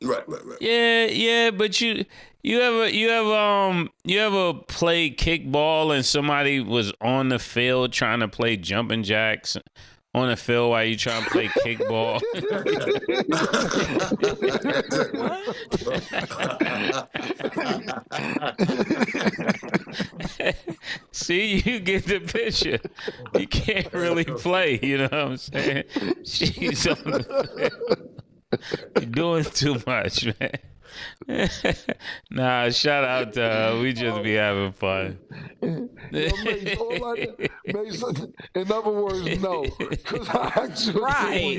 Right. Yeah, but you ever played kickball and somebody was on the field trying to play jumping jacks on the field while you trying to play kickball? See, you get the picture. You can't really play, you know what I'm saying? She's on the field. You're doing too much, man. Nah, shout out to her. We just be having fun. Mase, in other words, no. Because I actually Right.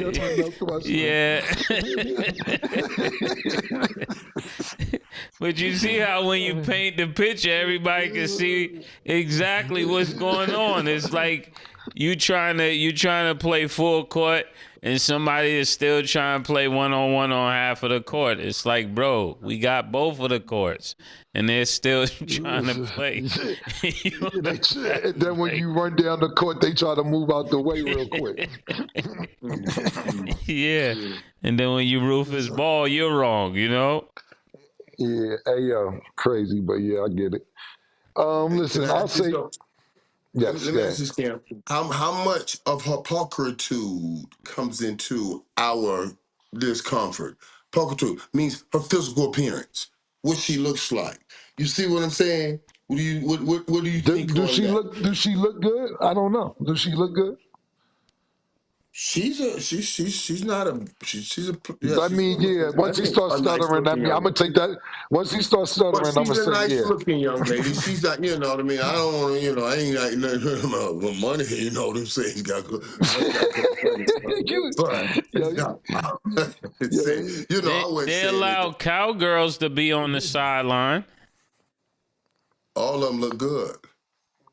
Yeah. But you see how when you paint the picture, everybody can see exactly what's going on. It's like you trying to play full court and somebody is still trying to play one-on-one on half of the court. It's like, bro, we got both of the courts, and they're still trying to play. And then when you run down the court, they try to move out the way real quick. Yeah. And then when you Rufus ball, you're wrong, Yeah, hey, crazy, but yeah, I get it. Listen, I'll say... Yes, let me ask this, Cam. How much of her pulchritude comes into our discomfort? Pulchritude means her physical appearance, what she looks like. You see what I'm saying? What do you think? Do she look good? I don't know. Does she look good? She's a. I mean, yeah. Once he starts stuttering, I'm gonna take that. Once he starts stuttering, I'm gonna She's say, a nice yeah. looking young lady. She's not, you know what I mean. I don't want to, I ain't got nothing about money. You know what I'm saying? He's got good. They allow cowgirls to be on the sideline. All of them look good.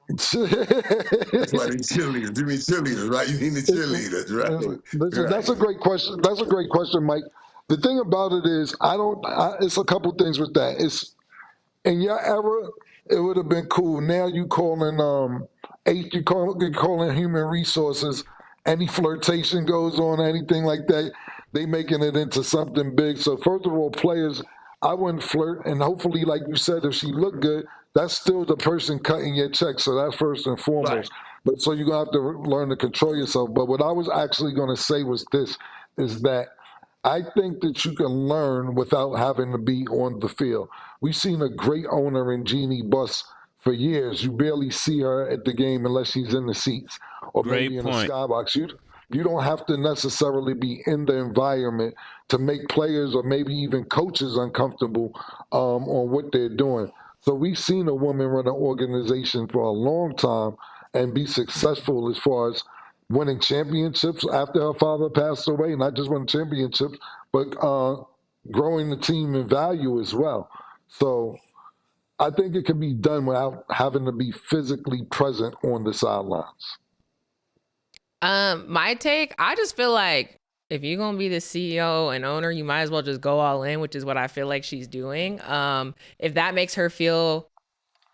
That's why they cheerleaders. You mean cheerleaders, right? You mean the cheerleaders, right? Listen, right. That's a great question. That's a great question, Mike. The thing about it is, it's a couple things with that. It's in your era, it would have been cool. Now you calling you calling human resources. Any flirtation goes on, anything like that, they making it into something big. So first of all, players, I wouldn't flirt, and hopefully, like you said, if she looked good, that's still the person cutting your check. So that's first and foremost. Right. But so you're gonna have to learn to control yourself. But what I was actually gonna say was this: is that I think that you can learn without having to be on the field. We've seen a great owner in Jeannie Buss for years, you barely see her at the game unless she's in the seats or Great maybe in point. the skybox. You don't have to necessarily be in the environment to make players or maybe even coaches uncomfortable on what they're doing. So we've seen a woman run an organization for a long time and be successful as far as winning championships after her father passed away, not just winning championships, but growing the team in value as well. So I think it can be done without having to be physically present on the sidelines. My take, I just feel like if you're gonna be the CEO and owner, you might as well just go all in, which is what I feel like she's doing. If that makes her feel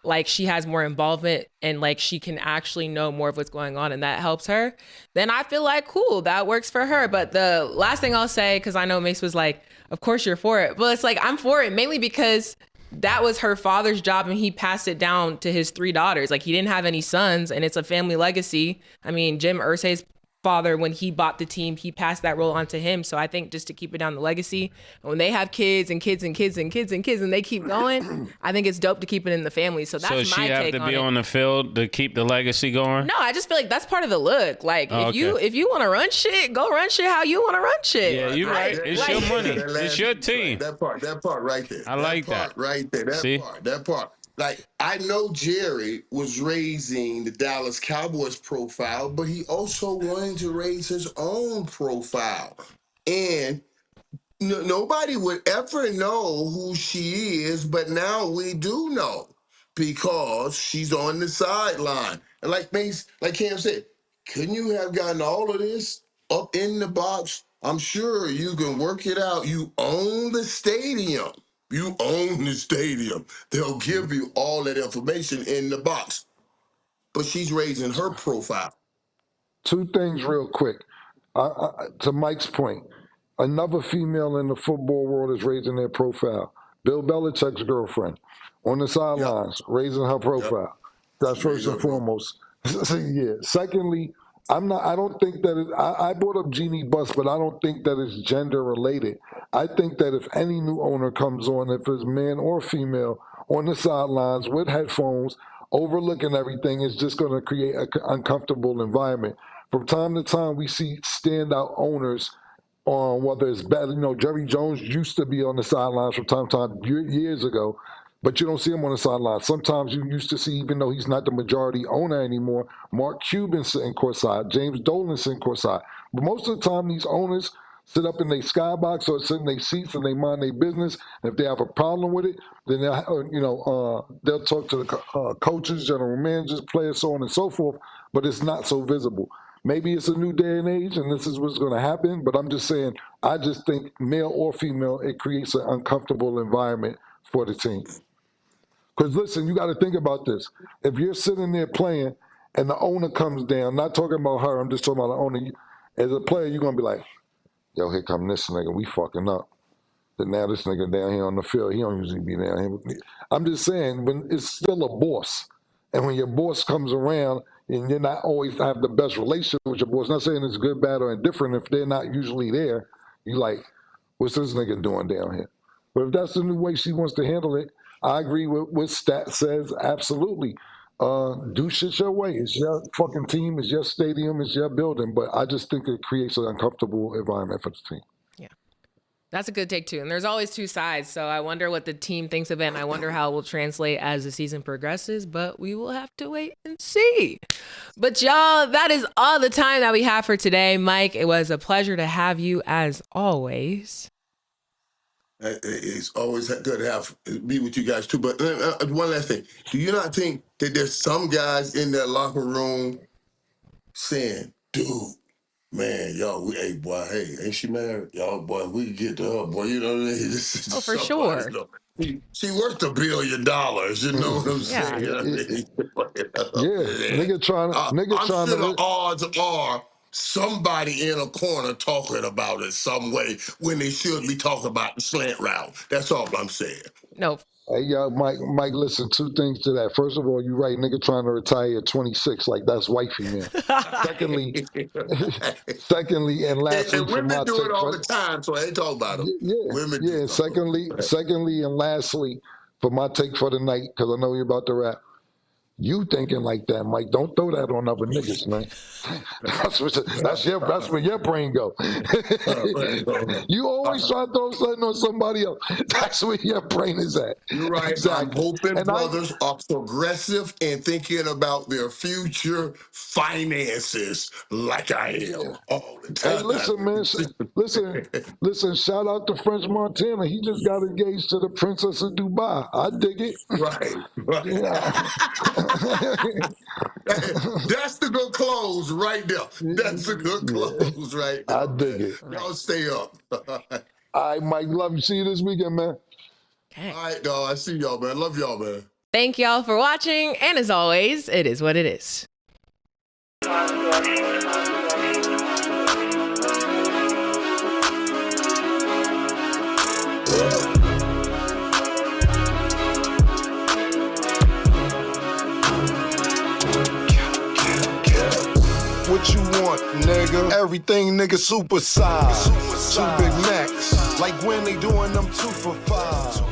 like she has more involvement and like she can actually know more of what's going on and that helps her, then I feel like cool, that works for her. But the last thing I'll say, because I know Mase was like, of course you're for it, but it's like I'm for it mainly because that was her father's job and he passed it down to his 3 daughters. Like, he didn't have any sons and it's a family legacy. I mean, Jim Irsay's father, when he bought the team, he passed that role on to him. So I think just to keep it down the legacy, when they have kids and kids and kids and kids and kids and they keep going, I think it's dope to keep it in the family. So that's So my she have take to on be it. on the field to keep the legacy going? No, I just feel like that's part of the look. Like, Okay. if you want to run shit, go run shit how you want to run shit. Yeah, you're right. It's your money. It's your team. That part right there. I like that. Part right there. See? That part. Like, I know Jerry was raising the Dallas Cowboys profile, but he also wanted to raise his own profile. And nobody would ever know who she is, but now we do know because she's on the sideline. And like Mace, like Cam said, couldn't you have gotten all of this up in the box? I'm sure you can work it out. You own the stadium. You own the stadium. They'll give you all that information in the box. But she's raising her profile. 2 things real quick. To Mike's point, another female in the football world is raising their profile. Bill Belichick's girlfriend on the sidelines, raising her profile. That's first and foremost. Yeah. Secondly, I don't think that I brought up Jeannie Buss, but I don't think that it's gender related. I think that if any new owner comes on, if it's man or female, on the sidelines with headphones, overlooking everything, it's just going to create an uncomfortable environment. From time to time, we see standout owners on whether it's bad. Jerry Jones used to be on the sidelines from time to time years ago, but you don't see him on the sidelines. Sometimes you used to see, even though he's not the majority owner anymore, Mark Cuban sitting courtside, James Dolan sitting courtside. But most of the time, these owners sit up in their skybox or sit in their seats and they mind their business. And if they have a problem with it, then they'll talk to the coaches, general managers, players, so on and so forth. But it's not so visible. Maybe it's a new day and age, and this is what's going to happen. But I'm just saying, I just think male or female, it creates an uncomfortable environment for the team. Because listen, you got to think about this. If you're sitting there playing and the owner comes down, not talking about her, I'm just talking about the owner. As a player, you're going to be like, yo, here come this nigga, we fucking up. Then now this nigga down here on the field, he don't usually be down here. I'm just saying, when it's still a boss. And when your boss comes around and you're not always have the best relationship with your boss, not saying it's good, bad, or indifferent, if they're not usually there, you like, what's this nigga doing down here? But if that's the new way she wants to handle it, I agree with what Stat says, absolutely. Do shit your way. It's your fucking team, it's your stadium, it's your building. But I just think it creates an uncomfortable environment for the team. Yeah. That's a good take too. And there's always 2 sides. So I wonder what the team thinks of it. And I wonder how it will translate as the season progresses. But we will have to wait and see. But y'all, that is all the time that we have for today. Mike, it was a pleasure to have you as always. It's always good to be with you guys too. But one last thing: do you not think that there's some guys in that locker room saying, "Dude, man, y'all, hey, boy, hey, ain't she married? Y'all, boy, we can get to her, boy. You know what I mean? This is Oh, for somebody, sure. She worth $1 billion. You know what I'm Yeah. saying? Nigga trying I'm to. sure the odds are somebody in a corner talking about it some way when they should be talking about the slant route. That's all I'm saying. No. Hey, Mike, listen, 2 things to that. First of all, you're right, nigga trying to retire at 26, like that's wifey, man. Secondly, and lastly, And women do it all the time, so I ain't talking about them. Women do it. Secondly, and lastly, for my take for the night, because I know you're about to wrap. You thinking like that, Mike. Don't throw that on other niggas, man. That's where your brain go. You always try to throw something on somebody else. That's where your brain is at. You're right. Exactly. I'm hoping And brothers are progressive and thinking about their future finances like I am all the time. Hey, listen, man. Listen. Shout out to French Montana. He just got engaged to the Princess of Dubai. I dig it. Right. Yeah. That's the good clothes right there. That's the good clothes right there. I dig it. Y'all stay up. All right, Mike. Love you. See you this weekend, man. Okay. All right, dog. I see y'all, man. Love y'all, man. Thank y'all for watching, and as always, it is what it is. What you want, nigga? Everything, nigga, super size. Two Big Macs, like when they doing them 2 for $5.